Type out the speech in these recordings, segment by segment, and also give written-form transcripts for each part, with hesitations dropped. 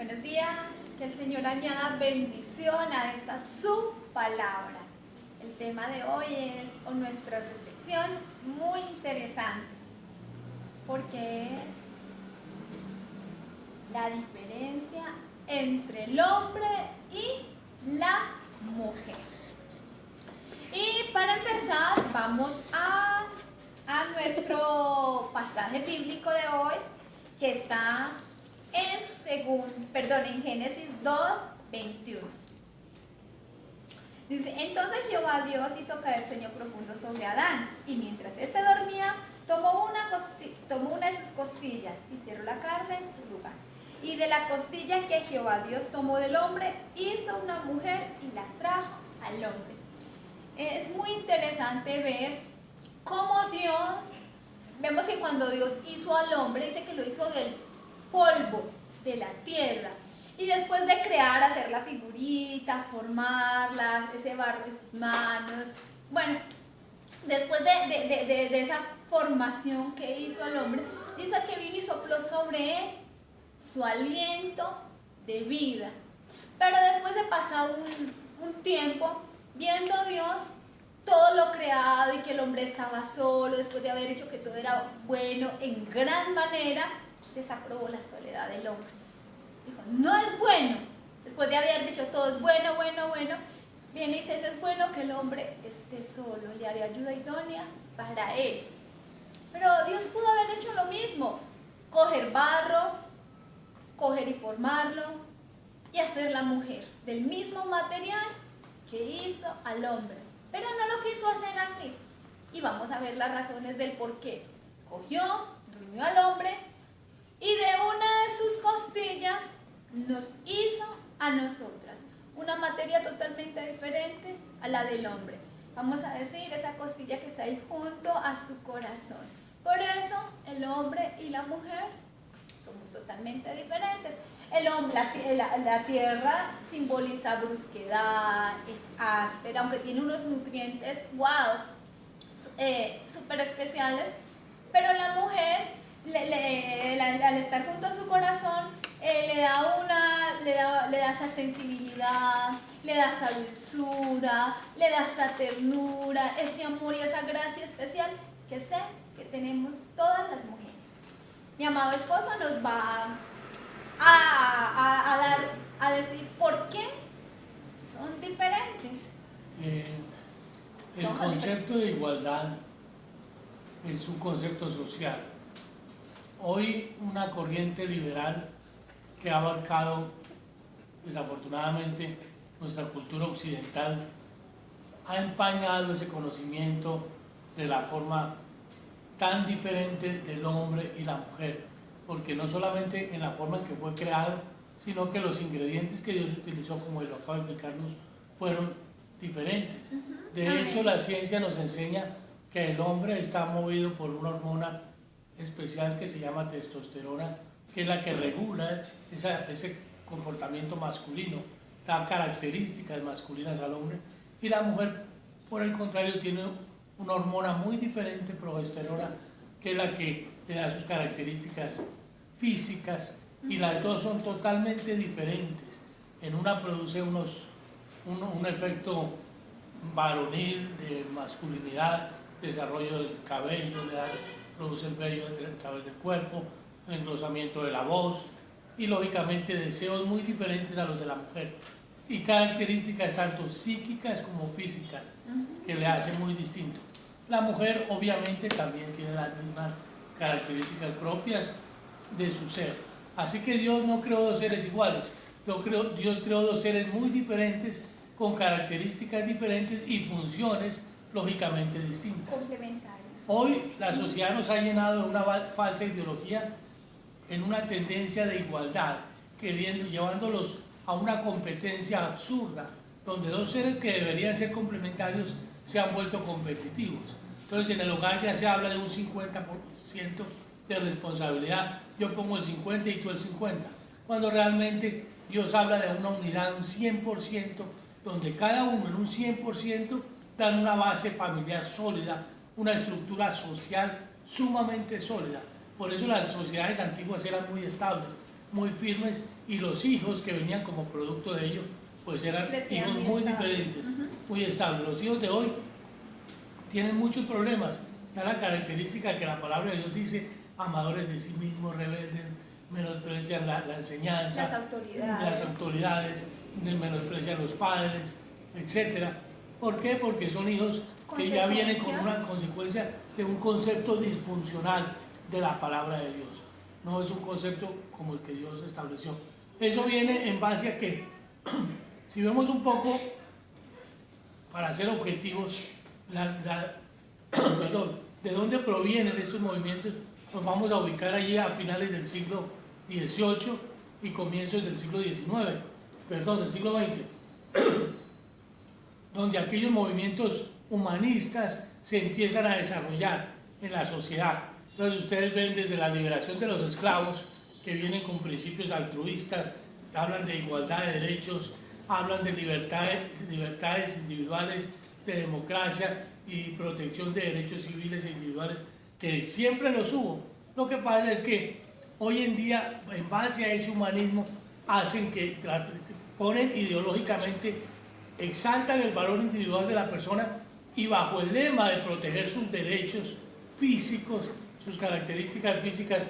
Buenos días, que el Señor añada bendición a esta su palabra. El tema de hoy o nuestra reflexión es muy interesante porque es la diferencia entre el hombre y la mujer. Y para empezar vamos a nuestro pasaje bíblico de hoy, que está en Génesis 2:21. Dice: entonces Jehová Dios hizo caer sueño profundo sobre Adán, y mientras éste dormía, tomó una de sus costillas y cerró la carne en su lugar. Y de la costilla que Jehová Dios tomó del hombre, hizo una mujer y la trajo al hombre. Es muy interesante ver cómo vemos que cuando Dios hizo al hombre, dice que lo hizo del polvo de la tierra, y después de crear, hacer la figurita, formarla, ese barro de sus manos, bueno, después de esa formación que hizo al hombre, dice que vino y sopló sobre él su aliento de vida. Pero después de pasar un tiempo, viendo Dios todo lo creado y que el hombre estaba solo, después de haber dicho que todo era bueno en gran manera, desaprobó la soledad del hombre. Dijo: no es bueno. Después de haber dicho todo es bueno, viene y dice: no es bueno que el hombre esté solo, le haré ayuda idónea para él. Pero Dios pudo haber hecho lo mismo: coger barro, coger y formarlo y hacer la mujer del mismo material que hizo al hombre. Pero no lo quiso hacer así. Y vamos a ver las razones del por qué. Cogió, durmió al hombre, y de una de sus costillas nos hizo a nosotras una materia totalmente diferente a la del hombre. Vamos a decir, esa costilla que está ahí junto a su corazón. Por eso el hombre y la mujer somos totalmente diferentes. El hombre, la tierra simboliza brusquedad, es áspera, aunque tiene unos nutrientes, súper especiales. Pero la mujer, al estar junto a su corazón, le da esa sensibilidad, le da esa dulzura, le da esa ternura, ese amor y esa gracia especial que sé que tenemos todas las mujeres. Mi amado esposo nos va a decir por qué son diferentes. El concepto de igualdad es un concepto social. Hoy una corriente liberal que ha abarcado desafortunadamente nuestra cultura occidental ha empañado ese conocimiento de la forma tan diferente del hombre y la mujer, porque no solamente en la forma en que fue creado, sino que los ingredientes que Dios utilizó, como lo acaba de explicarnos, fueron diferentes. De hecho, la ciencia nos enseña que el hombre está movido por una hormona especial que se llama testosterona, que es la que regula ese comportamiento masculino, da características masculinas al hombre, y la mujer, por el contrario, tiene una hormona muy diferente, progesterona, que es la que le da sus características físicas, y las dos son totalmente diferentes. En una produce un efecto varonil de masculinidad, desarrollo del cabello, produce el vello a través del cuerpo, el engrosamiento de la voz y lógicamente deseos muy diferentes a los de la mujer, y características tanto psíquicas como físicas que le hacen muy distinto. La mujer obviamente también tiene las mismas características propias de su ser. Así que Dios no creó dos seres iguales. Dios creó dos seres muy diferentes, con características diferentes y funciones lógicamente distintas. Complementarias. Hoy la sociedad nos ha llenado de una falsa ideología en una tendencia de igualdad, llevándolos a una competencia absurda, donde dos seres que deberían ser complementarios se han vuelto competitivos. Entonces en el hogar ya se habla de un 50% de responsabilidad, yo pongo el 50 y tú el 50, cuando realmente Dios habla de una unidad, un 100%, donde cada uno en un 100% dan una base familiar sólida, una estructura social sumamente sólida. Por eso las sociedades antiguas eran muy estables, muy firmes, y los hijos que venían como producto de ello, pues eran Crecían hijos muy muy estables. diferentes, muy estables. Los hijos de hoy tienen muchos problemas. Da la característica que la palabra de Dios dice: amadores de sí mismos, rebeldes, menosprecian la enseñanza, las autoridades, menosprecian los padres, etc. ¿Por qué? Porque son hijos que ya vienen con una consecuencia de un concepto disfuncional de la palabra de Dios. No es un concepto como el que Dios estableció. Eso viene en base a que, si vemos un poco, para ser objetivos, de dónde provienen estos movimientos, nos vamos a ubicar allí a finales del siglo XVIII y comienzos del siglo XIX, del siglo XX, donde aquellos movimientos humanistas se empiezan a desarrollar en la sociedad. Entonces ustedes ven desde la liberación de los esclavos, que vienen con principios altruistas, hablan de igualdad de derechos, hablan de libertades individuales, de democracia y protección de derechos civiles e individuales, que siempre los hubo. Lo que pasa es que hoy en día, en base a ese humanismo, hacen que ponen ideológicamente, exaltan el valor individual de la persona, y bajo el lema de proteger sus derechos físicos, sus características físicas,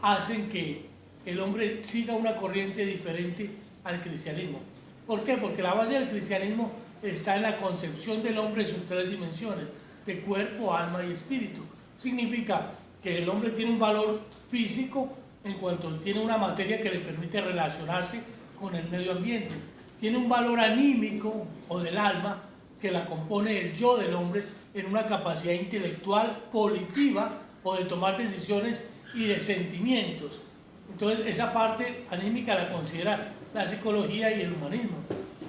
hacen que el hombre siga una corriente diferente al cristianismo. ¿Por qué? Porque la base del cristianismo está en la concepción del hombre en sus tres dimensiones, de cuerpo, alma y espíritu. Significa que el hombre tiene un valor físico en cuanto tiene una materia que le permite relacionarse con el medio ambiente. Tiene un valor anímico o del alma que la compone el yo del hombre en una capacidad intelectual, volitiva o de tomar decisiones y de sentimientos. Entonces esa parte anímica la considera la psicología y el humanismo,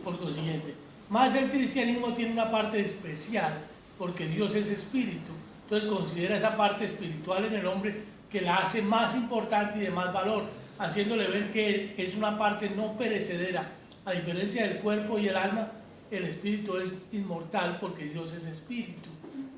por consiguiente. Más el cristianismo tiene una parte especial porque Dios es espíritu, entonces considera esa parte espiritual en el hombre que la hace más importante y de más valor, haciéndole ver que es una parte no perecedera. A diferencia del cuerpo y el alma, el espíritu es inmortal porque Dios es espíritu,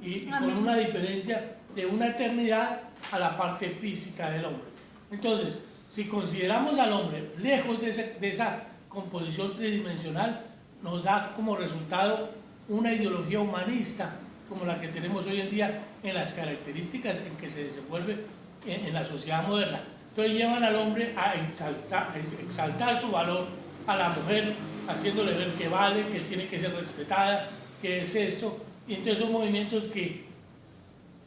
y con una diferencia de una eternidad a la parte física del hombre. Entonces, si consideramos al hombre lejos de esa composición tridimensional, nos da como resultado una ideología humanista como la que tenemos hoy en día en las características en que se desenvuelve en la sociedad moderna. Entonces llevan al hombre a exaltar su valor, a la mujer haciéndole ver que vale, que tiene que ser respetada, que es esto, y entonces son movimientos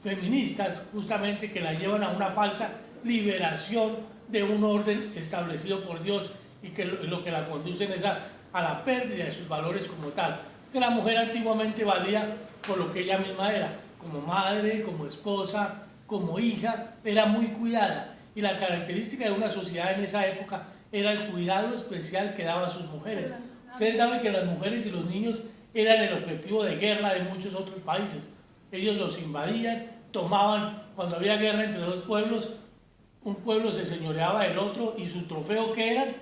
feministas justamente que la llevan a una falsa liberación de un orden establecido por Dios, y que lo que la conducen es a la pérdida de sus valores como tal. Que la mujer antiguamente valía por lo que ella misma era, como madre, como esposa, como hija, era muy cuidada, y la característica de una sociedad en esa época era el cuidado especial que daba a sus mujeres. Ustedes saben que las mujeres y los niños eran el objetivo de guerra de muchos otros países. Ellos los invadían, tomaban, cuando había guerra entre dos pueblos, un pueblo se señoreaba del otro, y su trofeo, ¿qué eran?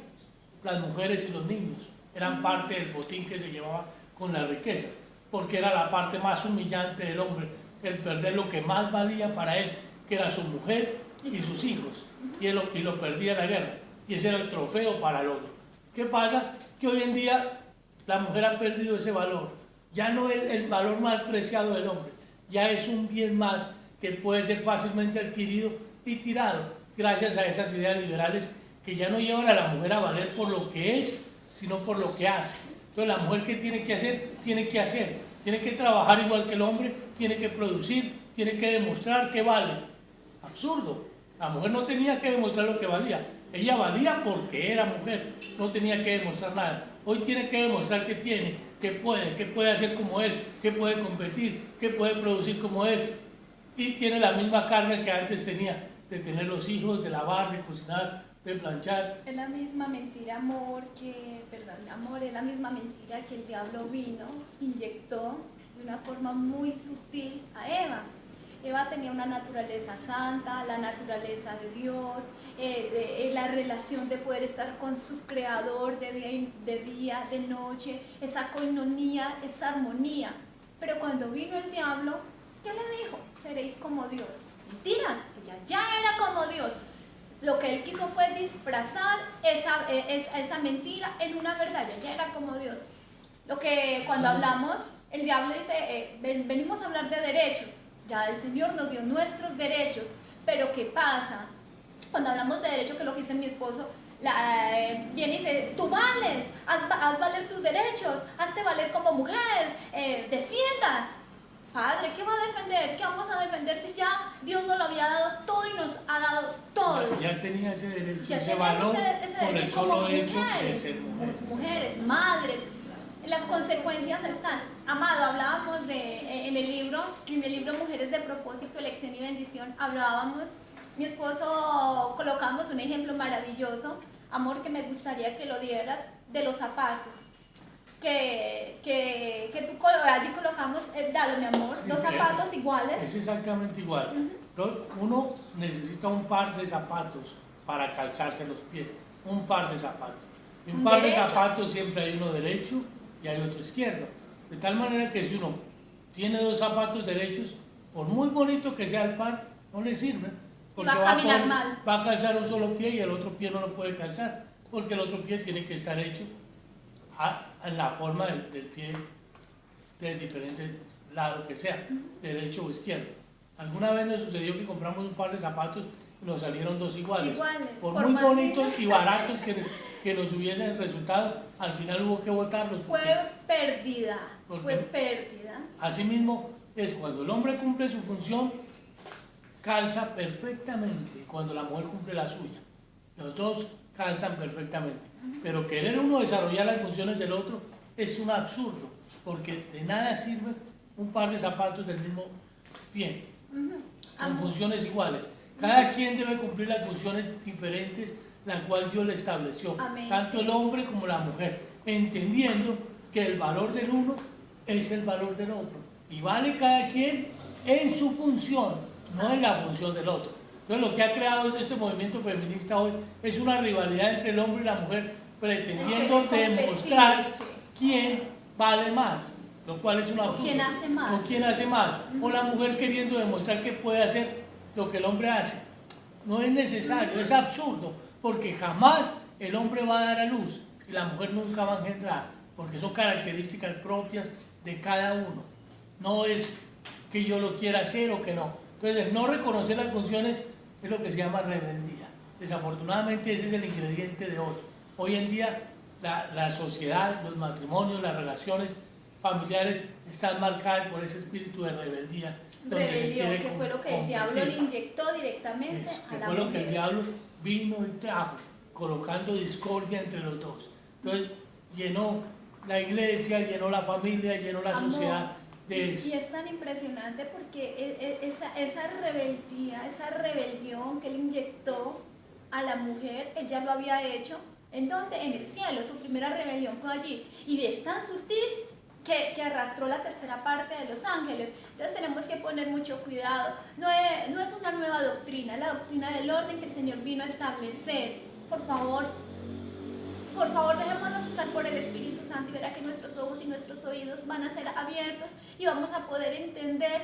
Las mujeres y los niños. Eran parte del botín que se llevaba con las riquezas, porque era la parte más humillante del hombre, el perder lo que más valía para él, que era su mujer y sus hijos, y lo perdía en la guerra, y ese era el trofeo para el otro. ¿Qué pasa? Que hoy en día la mujer ha perdido ese valor, ya no es el valor más preciado del hombre, ya es un bien más que puede ser fácilmente adquirido y tirado, gracias a esas ideas liberales que ya no llevan a la mujer a valer por lo que es, sino por lo que hace. Entonces la mujer, ¿qué tiene que hacer? Tiene que trabajar igual que el hombre, tiene que producir, tiene que demostrar que vale. Absurdo. La mujer no tenía que demostrar lo que valía, ella valía porque era mujer, no tenía que demostrar nada. Hoy tiene que demostrar que tiene, que puede hacer como él, que puede competir, que puede producir como él, y tiene la misma carga que antes tenía, de tener los hijos, de lavar, de cocinar, de planchar. Es la misma mentira, amor, es la misma mentira que el diablo inyectó de una forma muy sutil a Eva. Eva tenía una naturaleza santa, la naturaleza de Dios, la relación de poder estar con su creador de día, de noche, esa coinonía, esa armonía. Pero cuando vino el diablo, ¿qué le dijo? Seréis como Dios. Mentiras, ella ya era como Dios. Lo que él quiso fue disfrazar esa mentira en una verdad. Ya era como Dios. Lo que cuando hablamos, el diablo dice, venimos a hablar de derechos. Ya el Señor nos dio nuestros derechos. Pero ¿qué pasa? Cuando hablamos de derechos, que es lo que dice mi esposo, viene y dice, tú vales, haz valer tus derechos, hazte valer como mujer, defienda. Padre, ¿qué va a defender? ¿Qué vamos a defender si ya Dios nos lo había dado todo y nos ha dado todo? Ya tenía ese derecho, Ya ese teníamos valor ese por el derecho solo como hecho de mujeres, ser mujeres. mujeres, madres. Las consecuencias están. Amado, hablábamos en el libro Mujeres de Propósito, Elección y Bendición, hablábamos, mi esposo colocamos un ejemplo maravilloso, amor, que me gustaría que lo dieras, de los zapatos. Que tú allí colocamos, dale mi amor, Sí, dos zapatos iguales. Es exactamente igual. Uno necesita un par de zapatos para calzarse los pies, un par de zapatos. Y un par derecho. De zapatos siempre hay uno derecho y hay otro izquierdo. De tal manera que si uno tiene dos zapatos derechos, por muy bonito que sea el par, no le sirve. Porque va a caminar mal. Va a calzar un solo pie y el otro pie no lo puede calzar, porque el otro pie tiene que estar hecho en la forma del pie de diferente lado que sea, derecho o izquierdo. Alguna vez nos sucedió que compramos un par de zapatos y nos salieron dos iguales. Por muy bonitos y baratos que nos hubiesen resultado, al final hubo que botarlos. Fue pérdida. Asimismo, es cuando el hombre cumple su función, calza perfectamente, cuando la mujer cumple la suya. Los dos calzan perfectamente. Pero querer uno desarrollar las funciones del otro es un absurdo, porque de nada sirve un par de zapatos del mismo pie, con funciones iguales. Cada quien debe cumplir las funciones diferentes, la cual Dios le estableció, tanto el hombre como la mujer, entendiendo que el valor del uno es el valor del otro, y vale cada quien en su función, no en la función del otro. Entonces lo que ha creado este movimiento feminista hoy es una rivalidad entre el hombre y la mujer, pretendiendo demostrar quién vale más, lo cual es un absurdo. ¿Quién hace más? O quién hace más. O la mujer queriendo demostrar que puede hacer lo que el hombre hace. No es necesario, es absurdo, porque jamás el hombre va a dar a luz y la mujer nunca va a engendrar, porque son características propias de cada uno. No es que yo lo quiera hacer o que no. Entonces, no reconocer las funciones es lo que se llama rebeldía. Desafortunadamente ese es el ingrediente de hoy. Hoy en día la sociedad, los matrimonios, las relaciones familiares están marcadas por ese espíritu de rebeldía. Rebelión, que fue lo que el diablo le inyectó directamente a la mujer. Fue lo que el diablo vino y trajo, colocando discordia entre los dos. Entonces llenó la iglesia, llenó la familia, llenó la sociedad. Y es tan impresionante porque esa rebeldía, esa rebelión que él inyectó a la mujer, él ya lo había hecho. ¿En dónde? En el cielo. Su primera rebelión fue allí. Y es tan sutil que arrastró la tercera parte de los ángeles. Entonces tenemos que poner mucho cuidado. No es una nueva doctrina, la doctrina del orden que el Señor vino a establecer. Por favor, dejémonos usar por el Espíritu Santo y verá que nuestros ojos y nuestros oídos van a ser abiertos y vamos a poder entender.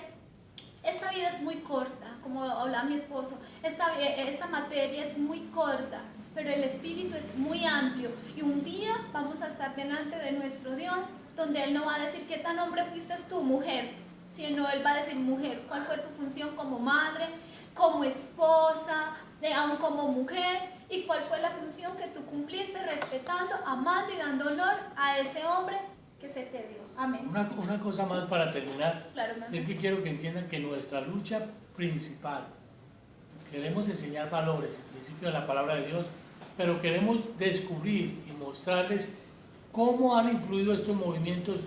Esta vida es muy corta, como hablaba mi esposo, esta materia es muy corta, pero el Espíritu es muy amplio y un día vamos a estar delante de nuestro Dios, donde Él no va a decir qué tan hombre fuiste tú, mujer, sino Él va a decir, mujer, ¿cuál fue tu función como madre, como esposa, aún como mujer? ¿Y cuál fue la función que tú cumpliste respetando, amando y dando honor a ese hombre que se te dio? Amén. Una cosa más para terminar, claro, es que quiero que entiendan que nuestra lucha principal, queremos enseñar valores, el principio de la palabra de Dios, pero queremos descubrir y mostrarles cómo han influido estos movimientos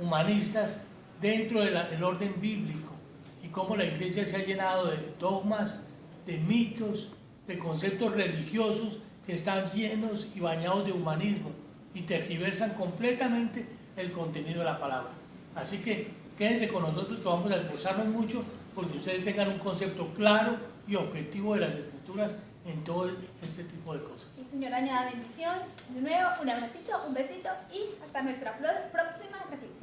humanistas dentro del orden bíblico y cómo la iglesia se ha llenado de dogmas, de mitos, de conceptos religiosos que están llenos y bañados de humanismo y tergiversan completamente el contenido de la palabra. Así que quédense con nosotros, que vamos a esforzarnos mucho porque ustedes tengan un concepto claro y objetivo de las Escrituras en todo este tipo de cosas. El Señor añada bendición. De nuevo, un abracito, un besito y hasta nuestra próxima reflexión.